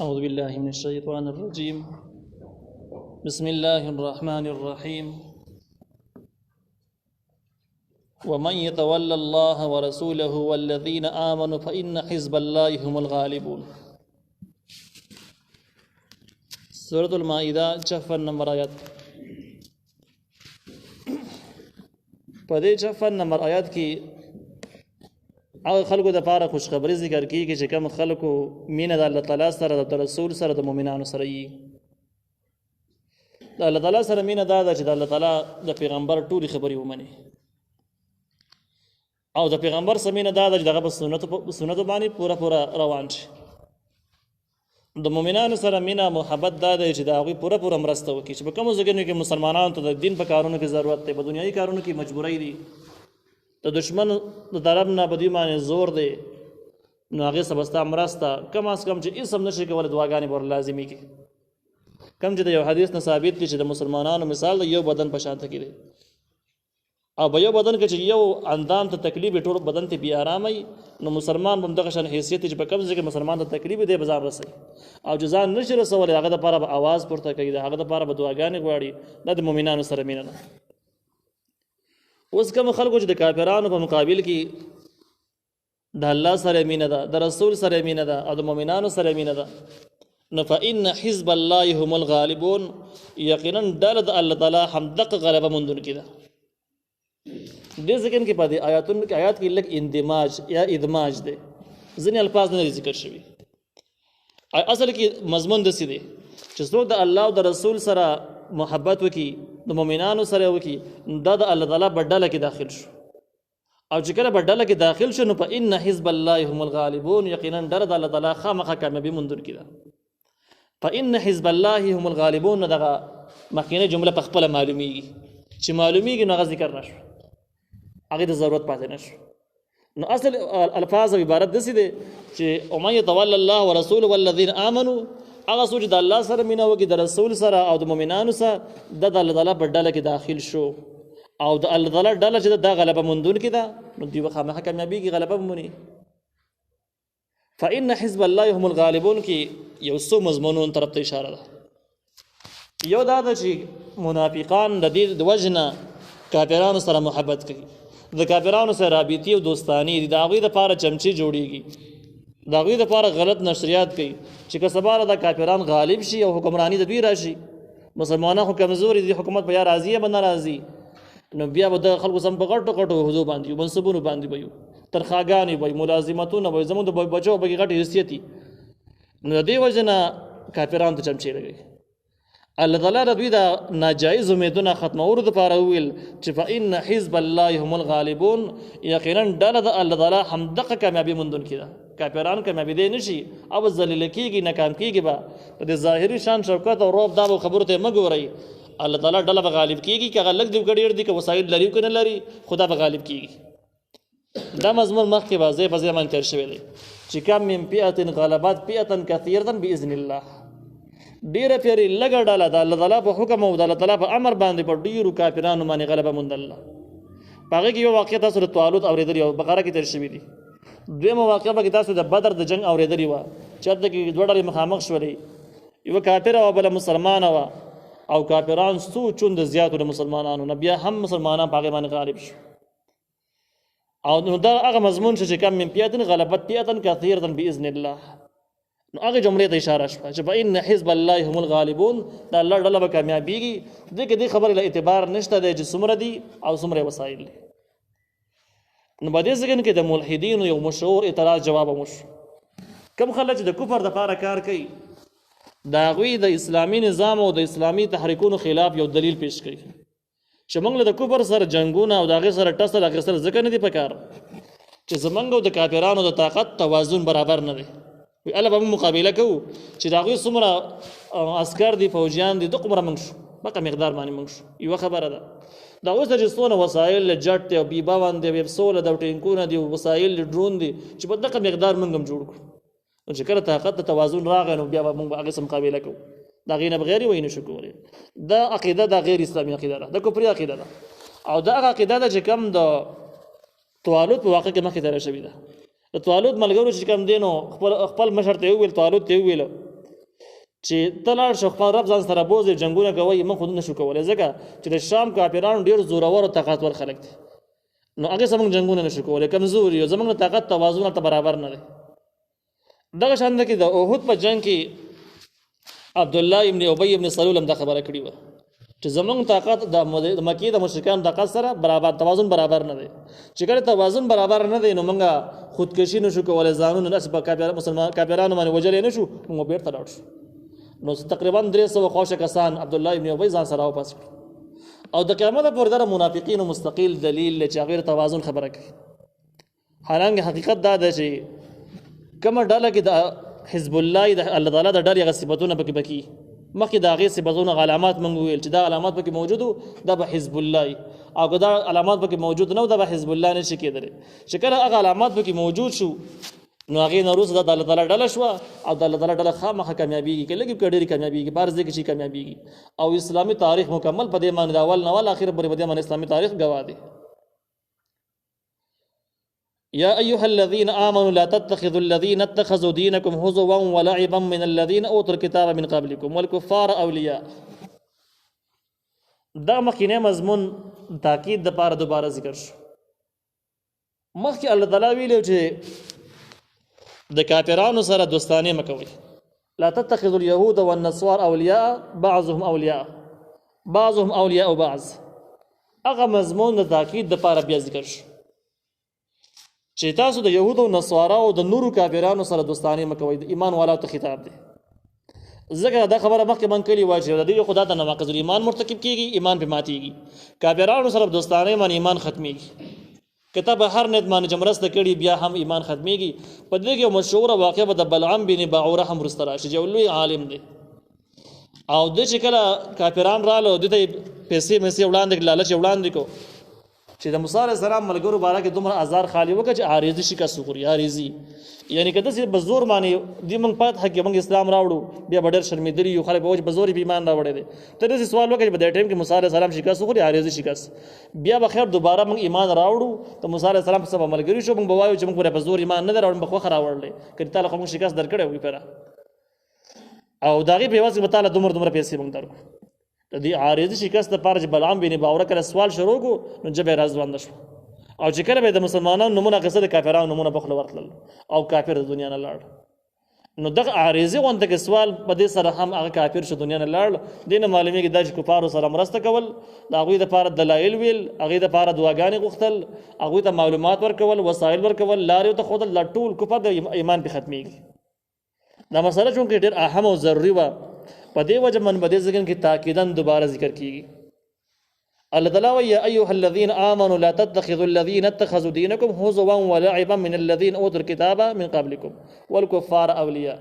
أعوذ بالله من الشيطان الرجيم. بسم الله الرحمن الرحيم. ومن يتولى الله ورسوله والذين آمنوا فإن حزب الله هم الغالبون. سورة المائدة 56 نمبر آیات. په دې 56 نمبر آیات کې او خلکو د پاره خوشخبری ذکر کیږي چې کوم خلکو مینه د الله تعالی سره د رسول سره د مؤمنانو سره یي. د الله تعالی سره مینه دا ده چې د الله تعالی د پیغمبر ټولي خبرې ومني، او د پیغمبر سره مینه دا ده چې دغه په سنت باندې پورا روان شي. د مؤمنانو سره مینه محبت دا ده چې د هغوی پورا مرسته وکړي چې په کومو ځایونو کې مسلمانانو ته د دین په کارونو کې ضرورت دی، په دنیایي کارونو کې مجبورۍ دي، د دشمن د طرف نه په دوی باندې زور دی، نو هغې سره به ستا مرسته کم از کم چې هېڅ هم نشي کولی دعاګانې به ور لازمي کړي. کم چې د یو حدیث نه ثابت دي چې د مسلمانانو مثال د یو بدن په شان کې دی، او په یو بدن کې چې یو اندام ته تکلیف ټول بدن ته بې ارامه نو مسلمان به همدغه شان حیثیت چې په کوم ځای کې مسلمان ته تکلیف دی به ځان رسوي، او چې ځان نشي رسولی هغه دپاره به اواز پورته کوي، د هغه دپاره به دعاګانې غواړي. دا د مؤمنانو سره مینه ده. اوس کوم خلکو چې د کافرانو په مقابل کې د الله سره مینه ده، د رسول سره مینه ده، او د مؤمنانو سره مینه ده، نو فإن حزب الله هم الغالبون، یقینا ډله د الله تعالی همدغه غلبه موندونکې ده. دې ځکه کې په دې آیات کې لږ اندماج یا ادماج دی، ځینې الفاظ نه ذکر شوي. اصل کې مضمون داسې دی چې څوک د الله او د رسول سره محبت وکي، د مؤمنانو سره وکي، دا د الله تعالی په ډله کې داخل شو، او چې کله په ډله کې داخل شو نو فإن حزب الله هم الغالبون، یقینا ډله د الله تعالی خامخا کامیابي موندونکې ده. فإن حزب الله هم الغالبون دغه مخکینه جمله په خپله معلومیږي، چې معلومیږي نو هغه ذکر نشو، هغې ته ضرورت پاتې نشو. نو اصل الفاظ او عبارت داسې دی چې ومن يتولى الله ورسوله والذین آمنوا، هغه څوک چې د الله سره مینه وکړي، د رسول سره او د مؤمنانو سره، د الله تعالی په ډله کې داخل شو، او د الله تعالی ډله چې دا غلبه موندونکې ده، نو دوی به خامخا کامیابېږي، غلبه به موني. فإن حزب الله هم الغالبون کې یو څو مضمونونو طرف ته اشاره ده. یو دا ده چې منافقان د دې د وجې نه کافرانو سره محبت کوي، د کافرانو سره رابطې او دوستانې دي، د هغوی دپاره چمچې جوړېږي، د هغوی دپاره غلط نشریات کوي چې که سبا د کافران غالب شي او حکمرانی د دوی راشي، مسلمانان خو کمزوري دي، حکومت به یا راضي یا به نه راضي، نو بیا به د خلکو سم په غټو عهدو باندې یو، منصبونو باندې به یو، تنخواګانې به یو، ملازمتونه به یو، زموږ د بچو به غټې حیثیت وي. نو د دې وجې نه کافرانو ته چمچې لګوي. الله تعالی د دوی د ناجایز امیدونه ختمولو دپاره وویل چې فإن حزب الله هم الغالبون، یقینا ډله د الله تعالی همدغه کامیابي موندونکې ده. کافران کامیابېدی نه شي او ذلیله کېږي، ناکام کېږي به. په دې ظاهري شان شوکت او روب دا به خبرو ته مه ګورئ. الله تعالی ډله به غالب کېږي، که هغه لږ دي که ډېر دي، که وسایل لري که نه لري، خدا به غالب کېږي. دا مضمون مخکې به ځای په ځای باندې تېر شوی دی چې کم من فئة غلبت فئة کثیرة بإذن الله، ډېره پیرې لږه ډله د الله تعالی په حکم او د الله تعالی په امر باندې په ډېرو کافرانو باندې غلبه موندله. په هغې کې یو واقع تاسو د طالوت اورېدلې وه، بقره کې تېر شوي دي. دویمه واقعه پکې تاسو د بدر د جنګ اورېدلې وه چې هلته کې دوه ډلې مخامخ شولې، یوه کافره وه بله مسلمانه وه، او کافران څو چونده زیاتو د مسلمانانو نه، بیا هم مسلمانان په هغې باندې غالب شو. او نو دا هغه مضمون چې کم من فئة غلبت فئة کثیرة بإذن الله، نو هغې جملې ته اشاره شوه چې فإن حزب الله هم الغالبون، د الله ډله به کامیابېږي. دې کې دې خبرې له اعتبار نشته دی چې څومره دي او څومره وسایل دي. نو په دې ځای کې د ملحدینو یو مشهور اعتراض جواب هم وشو. کوم خلک چې د کفر دپاره کار کوي، د هغوی د اسلامي نظام او د اسلامي تحریکونو خلاف یو دلیل پیش کوي چې موږ له د کفر سره جنګونه او د هغې سره ټسل اخیستل ځکه نه دي پکار چې زموږ او د کافرانو د طاقت توازن برابر نه دی. وی الله به موږ مقابله کوو چې د هغوی څومره عسکر دي، فوجیان دي، دومره موږ شو، بقه مقدار باندې موږ شو. یوه خبره ده. دا اوس چې څونه وسایل جټ دی او بیباون دی، ویبسوله ده او ټینکونه دي، وسایل ډرون دي، چې په دغه مقدار موږ هم جوړ کړو. نو چې کله طاقت د توازن راغی نو بیا به موږ هغې سره مقابله کوو. د هغې نه بغیر وایي نشو کولی. دا عقیده دا غیر اسلامي عقیده ده، د کفري عقیده ده. او دا هغه عقیده ده چې کوم د طالوت په واقع کې مخکې تېره شوې ده. د طالوت ملګرو چې کوم دی نو خپل مشر ته یې وویل، طالوت ته یې وویل چې ته لاړ شو خپل رب ځان سره بوځې جنګونه کوئ موږ خو نشو کولی ځکه چې د شام کافرانو ډېر زورور او طاقتور خلک دي نو هغې سره موږ جنګونه نشو کولی کمزور یو زموږ د طاقت توازن هلته برابر نه دی دغه شان ده کې د احد په جنګ کې عبدالله ابن ابی ابن سلول هم دا خبره کړې وه چې زموږ طاقت د مکې د مشرکانو طاقت سره برابر توازن برابر نه دی چې کله توازن برابر نه دی نو موږ خودکشي نشو کولی ځانونه داسې په مسلمان کافرانو باندې وجلی نه شو موږ بېرته لاړ شو نو تقریبا 300 خوشه کسان عبدالله ابن ابی ځان سره واپس کړ او د قیامت پورې د منافقینو مستقل دلیل دی چې هغوی د توازن خبره کوي حالانکه حقیقت دا ده چې کومه ډله کې د حزب الله د الله تعالی د ډلې هغه صفتونه پکې پکې مخکې د هغې صفتونه علامات موږ وویل چې دا علامات پکې موجود وو دا به حزب الله او که دا علامات پکې موجود نه وو دا به حزب الله نه شي کېدلی چې کله هغه علامات پکې موجود شو نو هغې نه وروسته دا د الله تعالی ډله شوه او د الله تعالی ډله خامخا کامیابېږي که لږې که ډېرې کامیابېږي په هر ځای کې چې کامیابېږي او اسلامي تاریخ مکمل په دې باندې د اول نه اول اخر پورې په دې باندې اسلامي تاریخ ګواه دی یا ایها الذین آمنوا لا تتخذوا الذین اتخذوا دینکم هزوا ولعبا من الذین اوتوا الکتاب من قبلکم والکفار اولیاء دا مخکینی مضمون تاکید د پاره دوباره ذکر شو مخکې الله تعالی ویلو چې د کافرانو سره دوستانه مکوئ لا تتخذوا اليهود والنصارى اولیاء بعضهم اولیاء بعض هغه مضمون د تاکید د پاره بیا ذکر شو چې تاسو د یهود او نصارا او د نورو کافرانو سره دوستانه مکوئ د ایمان والا ته خطاب دی ځکه دا خبره مخکې من کړې وه چې د دې خدا ته نواقض الایمان مرتکب کېږي ایمان پې ماتېږي کافرانو سره دوستانه باندې ایمان ختمېږي کتاب هر نیت باندې چې مرسته کړي بیا هم ایمان ختمېږي په دې کې یو مشهوره واقعه به د بلعم بن باعوره هم وروسته راشي چې یو لوی عالم دی او د چې کله کافران راغله د ته پیسې وړاندې لالچ وړاندې کو چې د موسی علیه السلام ملګرو باره کې دومره ازار خالي وکړه چې عارضي شکست وخوري عارضي یعنی که داسې په زور باندې دې موږ فتح کې موږ اسلام راوړو بیا به ډېر شرمېدلي یو خلک به وایي په زور یې ایمان راوړی دی ته داسې سوال وکړه چې په دې ټایم کې موسی علیه السلام شکست وخوري عارضي شکست بیا به خیر دوباره موږ ایمان راوړو ته موسی علیه السلام په سبا ملګري شو موږ به وایو چې موږ په زور ایمان نه دی راوړی موږ خوښه راوړلی که تعالی خو موږ شکست درکړی وي پیره او د هغې په عوض کې به تعالی دومره پیسې موږ درکړو د دې عارضي شکست لپاره چې بلعام بن باعوره کله سوال شروع کړو نو ژبه یې راځوانده شوه او چې کله به د مسلمانانو نومونه اخیسته د کافرانو نومونه په خوله ورتلل او کافر د دنیا نه لاړ نو دغه عارضي غونډه کې سوال په دې سره هم هغه کافر شو دنیا نه لاړ دې نه معلومیږي دا چې کفارو سره مرسته کول د هغوی دپاره دلایل ویل هغوی دپاره دعاګانې غوښتل هغوی ته معلومات ورکول وسایل ورکول لارې ورته ښودل دا ټول کفر د ایمان پې ختمېږي دا مسله چونکې ډېر اهم او ضروري وه په دې وجه من په دې ځای کې تاکیدا دوباره ذکر کیږي الله تعالی وایي یا ایها الذین آمنوا لا تتخذوا الذین اتخذوا دینکم هزوا ولعبا من الذین اوتوا الکتاب من قبلکم والکفار اولیاء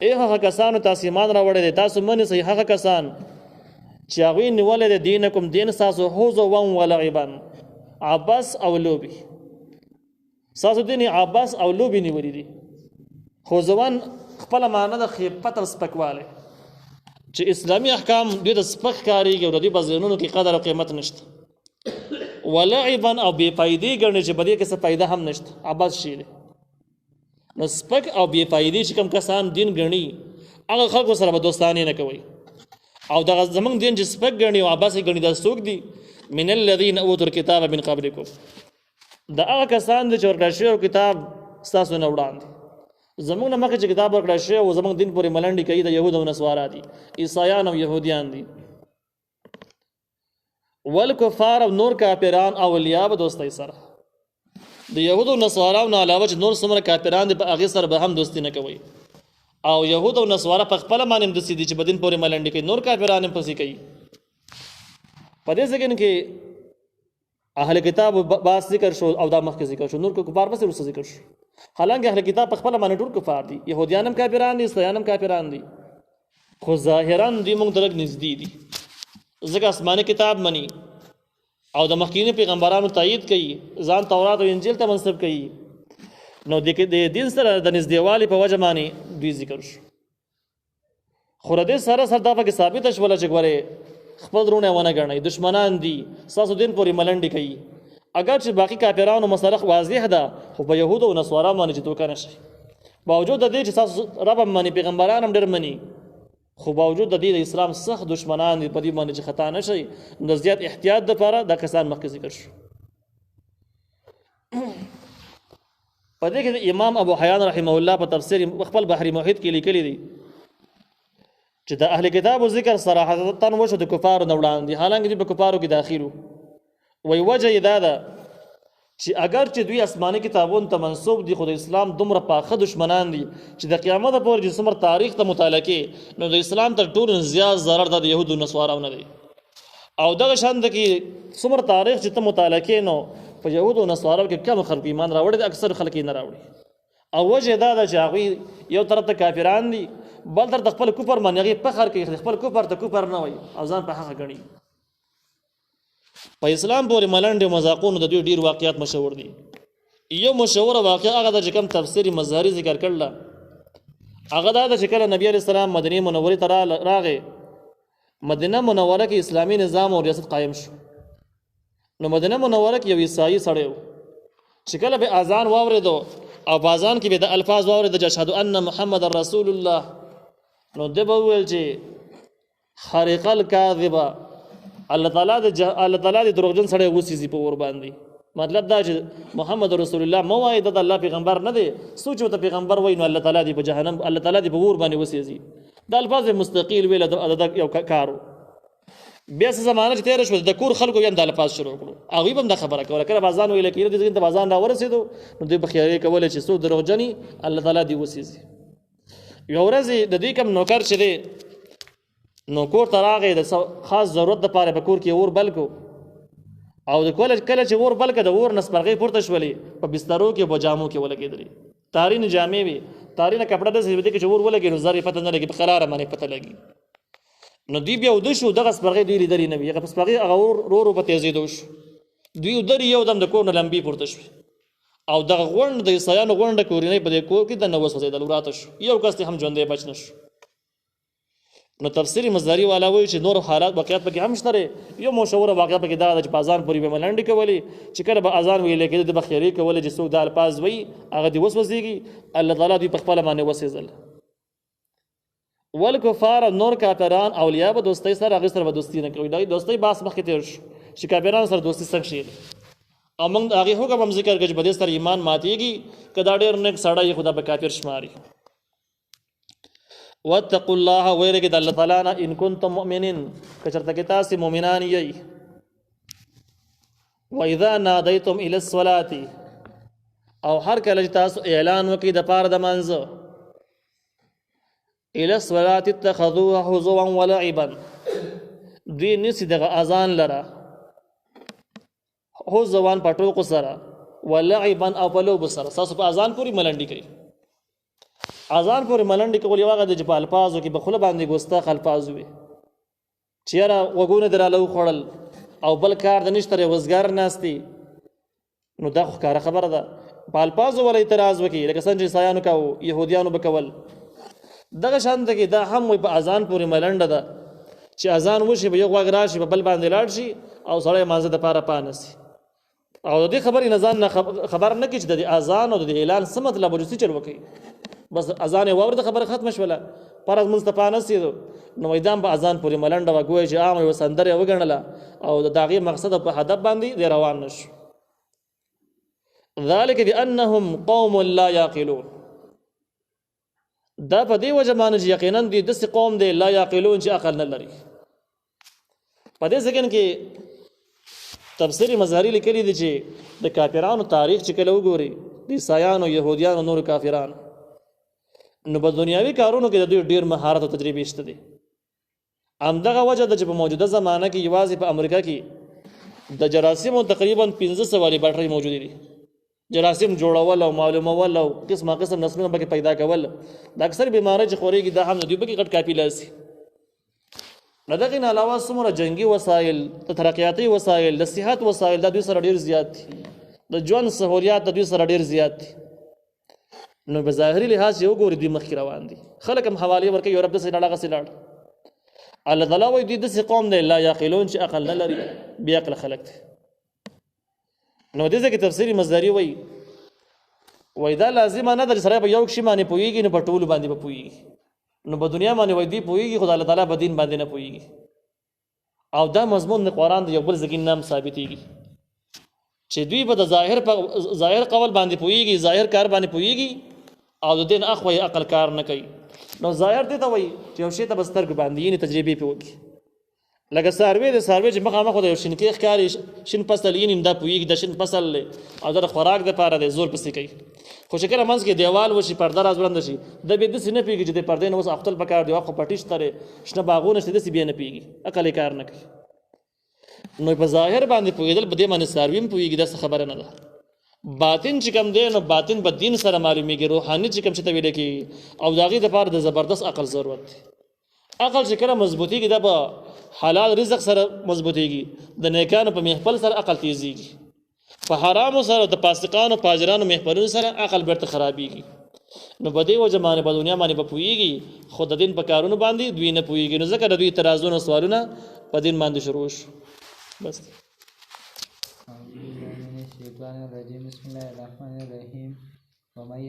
ای هغه کسانو تاسو ایمان راوړی دی تاسو منئ هغه کسان چې هغوی نیولی دی دینکم دین ستاسو هزوا ولعبا عبث او لوبې ستاسو دین عبث او لوبې نیولي دي هزوان خپله معنی د خیبت او سپکوالی چې اسلامي احکام دوی د سپک کارېږي او د دوی په ذهنونو کې قدر او قیمت نشته ولعبا او بې فایدې ګڼي چې په دې کې څه فایده هم نشته عبث شی دی نو سپک او بې فایدې چې کوم کسان دین ګڼي هغه خلکو سره به دوستانې نه کوئ او دغه زموږ دین چې سپک ګڼي او عبث یې ګڼي دا څوک دي من الذین اوتوا الکتاب من قبلکم د هغه کسان دي چې ورکړل شوی کتاب ستاسو نه وړاندې زموږ نه مخکې چې کتاب ورکړل شوی او زموږ دین پورې ملنډې کوي د یهود او نصوارا دي عیسایان او یهودیان دي والکفار او نور کافران اولیاء به دوستۍ سره د یهود او نصواراو نه علاوه چې نور څومره کافران دي په هغې سره به هم دوستي نه کوئ او یهود او نصوارا په خپله باندې هم داسې دي چې په دین پورې ملنډې کوي نور کافران هم پسې کوي په دې سکن کې اهل کتاب باس ذکر شو او دا مخکې ذکر شو نور کفار بس وروسته ذکر شو حالانکه اهل کتاب په خپله باندې ټول کفار دي یهودیان هم کافران دي عیسایان هم کافران دي خو ظاهرا دوی موږ ته لږ نږدې دي ځکه آسماني کتاب مني او د مخکیني پیغمبرانو تایید کوي ځان تورات او انجیل ته منسوب کوي نو د دین سره د نږدېوالي په وجه باندې دوی ذکر شو خو د دې سره دا پکې ثابته شوله چې ګورې خپل درونه ونه ګڼئ دشمنان دي ستاسو دین پورې ملنډې کوي اگر چې باقي کافرانو مسله واضح ده خو په یهودو او نصوارا باندې چې دوکه نه شي باوجود د دې چې تاسو رب مني پیغمبران هم ډېر مني خو باوجود د دې د اسلام سخت دشمنان دي په دې باندې چې خطا نشي د زیات احتیاط لپاره دا کسان مخکې ذکر شو. په دې کې امام ابو حیان رحمه الله په تفسیر خپل بحر محیط کې لیکلي دي چې د اهل کتابو ذکر صراحتا وشو د کفارو نه وړاندې، حالانکه دوی په کفارو کې داخلو. وی وجه یې دا ده چې اگر چې دوی آسماني کتابونو ته منسوب دي خو د اسلام دومره پاخه دشمنان دي چې د قیامت پورې چې څومره تاریخ ته مطالعه کې نو د اسلام تر ټولو زیات ضرر د یهودو نصاراو نه دی. او دغه شان د کې څومره تاریخ چې ته مطالعه کې نو په یهودو نصاراو کې کم خلک ایمان راوړي دي، اکثر خلک یې نه راوړي. او وجه دا ده چې هغوی یو طرف ته کافران دي، بل طرف ته خپل کفر باندې هغوی فخر کوي، خپل کفر ته کفر نه وایي او ځان په حقه ګڼي. په اسلام پورې ملنډې مذاقونو د دوی ډېر واقعات مشهور دي. یو مشهوره واقعه هغه ده چې کوم تفسیر مظهري ذکر کړله هغه دا ده چې کله نبی علیه السلام مدینې منورې ته راغی، مدینه منوره کې اسلامي نظام او ریاست قایم شو. نو مدینه منوره کې یو عیسائی سړی و چې کله به اذان واورېدو او په اذان کې به د الفاظ واورېده چې اشهد ان محمد رسول الله، نو ده به وویل چې خارق الکاذبه الله تعالی د دروغجن سړی وسیزي په اور باندې. مطلب دا چې محمد رسول الله مو وایي د الله پیغمبر نه دی، سوچ ته پیغمبر وایي نو الله تعالی دی په جهنم، الله تعالی دی په اور باندې وسیزي. دا الفاظ مستقیل ویل د یو کارو. بیا څه زمانه چې تېره شوه د کور خلکو بیا هم د الفاظ شروع کړو، هغوی به هم دا خبره کوله. کله به اذان ویله کېده دې ته به اذان راورسېدو نو دوی به خیالې کولې چې څوک دروغجن وي الله تعالی دې وسیزي. یوه ورځ د دوی کوم نوکر چې دی نو کور ته راغی د خاص ضرورت دپاره په کور کې اور بل کو، او د کله چې اور بل که د اور نه سپرغۍ پورته شولې په بسترو کې په جامو کې ولګېدلې، تارینې جامې وې، تارینه کپړه داسې وې چې اور ولګېد نو زر یې پته نه لګي، په قراره باندې پته لګي. نو دوی بیا اوده شو، دغه سپرغۍ دوی لیدلې نه وي، هغه سپرغۍ هغه اور ورو ورو په تېزېدو شو. دوی ودرې یو دم د کور نه لمبې پورته شوې او دغه غونډ د عیسایانو غونډه کورنۍ په دې کور کې دننه وسوځېدل، وراته شو، یو کس هم ژوندی بچ نه شو. نو تفسیر مزداری والا وایي چې نور حالات واقعیت پکې هم شته. یو مشهوره واقعه پکې دا ده چې په اذان پورې به ملنډې کولې، چې کله به اذان ویلې کېده د به خیرې کولې چې څوک دا الفاظ وایي هغه دې وسوځېږي، الله تعالی دوی په خپله باندې وسېزل. والکفار نور کافران اولیاء به دوستۍ سره هغې سره به دوستي نه کوي. د دوستۍ بحث مخکې تېر شو چې کافرانو سره دوستي څنګه شي، او موږ د هغې حکم هم ذکر کړ چې په دې سره ایمان ماتېږي که دا ډېر نیک سړی خو دا به کافر شماري. واتقوا الله ويرګد الله تعالی نه ان کنتم مؤمنین که چېرته کې تاسې مؤمنان یئ. واذا نادیتم الى الصلاة او هر کله چې تاسو اعلان وکړئ د پاره د منځه، الى الصلاة اتخذوها هزوا ولعبا، دوی نیسي دغه اذان لره هزوا په ټوکو سره ولعبا او په لوبو سره. تاسو په اذان پورې ملنډې کوي. اذان پورې ملنډې کول یو هغه دی چې په الفاظو کې په خوله باندې ګستاخ الفاظ وي چې یاره غوږونه دې راله وخوړل او بل کار د نشته دی وزګار ناست دی، نو دا خو ښکاره خبره ده. په الفاظو وله اعتراض وکړي لکه څنګه چې عیسایانو کوو، یهودیانو به کول. دغه شان کې دا هم وایي په اذان پورې ملنډه ده چې اذان وشي به یو غوږ راشي په بل باندې لاړ شي او سړی مانځه دپاره پانسي. او د دې خبرې نه ځان خبر نه کړي چې د اذان او د اعلان څه مطلب و، چې چل وکړي بس اذان یې واورېده خبره ختمه شوله، فرض مونځ ته پانسېدو نو وایي دا هم په اذان پورې ملنډه وه، ګویا چې عامه یوه سندره یې وګڼله او د هغې مقصد په هدف باندې دی روان نه شو. ذلک بانهم قوم لا یعقلون، دا په دې وجه باندې چې یقینا دوی داسې قوم دی لا یعقلون چې عقل نه لري. په دې سکن کې تفسیر مظهري لیکلي دي چې د کافرانو تاریخ چې کله وګوري د عیسایانو، یهودیانو، نورو کافرانو، نو په دنیاوي کارونو کې د دوی ډېر مهارت او تجربې شته دي. همدغه وجه ده چې په موجوده زمانه کې یوازې په امریکا کې د جراثیمو تقریبا 500 لیبارټرۍ موجودې دي. جراثیم جوړول او معلومول او قسمه قسم نسلونه پکې پیدا کول، د اکثر بیمارۍ چې خورېږي دا هم د دوی پکې غټ کاپي لاسي. له دغې نه علاوه څومره جنګي وسایل، د ترقیاتي وسایل، د صحت وسایل دا دوی سره ډېر زیات دي، د ژوند سهولیات د دوی سره ډېر زیات دي. نو په ظاهري لحاظ یې وګوري دوی مخکې روان دي، خلک هم حوالې ورکوي یو رب داسې لاړ هغسې لاړ. الله تعالی وایي دوی داسې قوم دی لا یعقلون چې عقل نه لري، بې عقله خلک دي. نو دې ځای کې تفسیر مزدري وایي وای دا لازم نه ده سره به یو شی باندې پويږي نو په ټول باندې به پويږي نو په دنیا باندې وای دی پويږي خدای الله تعالی په دین باندې نه پويږي او دا مضمون د قران د یو بل ځکه نام ثابتېږي چې دوی به د ظاهر قول باندې پويږي ظاهر کار باندې پويږي او د دین اخوي عقل کار نه کوي نو ظاهر دې ته وای چې یو شی ته بستر باندې یې تجربه پیوږي لکه سروې چې مخامخ د یو شینکې ښکاری شین فصل یې نیم دا پويږي د شین فصل او د خوراک د پاره د زور پسې کوي خو شکر منځ کې دیوال وشي پرده راز بلند شي د به د سینې پیږي چې د پردې نو خپل پکار دی خو پټیش ترې شنه باغونه شته د سی بیا نه پیږي عقل کار نه کوي نو په ظاهر باندې پویدل بده باندې سرویم پویږي دا خبره نه ده باطن چې کوم دی نو باطن په دین سره معلومیږي روحاني چې کوم څه ته ویل کی او داغي د پاره د زبردست عقل ضرورت دی عقل چې کله مضبوطیږي د حلال رزق سره مضبوطیږي د نیکانو په محفل سره عقل تیزیږي په حرام سره د فاسقانو فاجرانو محفلونو سره عقل بیرته خرابيږي نو بده و زمانه په دنیا باندې پويږي خود د دین په کارونو باندې دوی نه پويږي نو ځکه د دوی اعتراضونه سوالونه په دین باندې شروع شو بس بسم الله الرحمن الرحيم ومن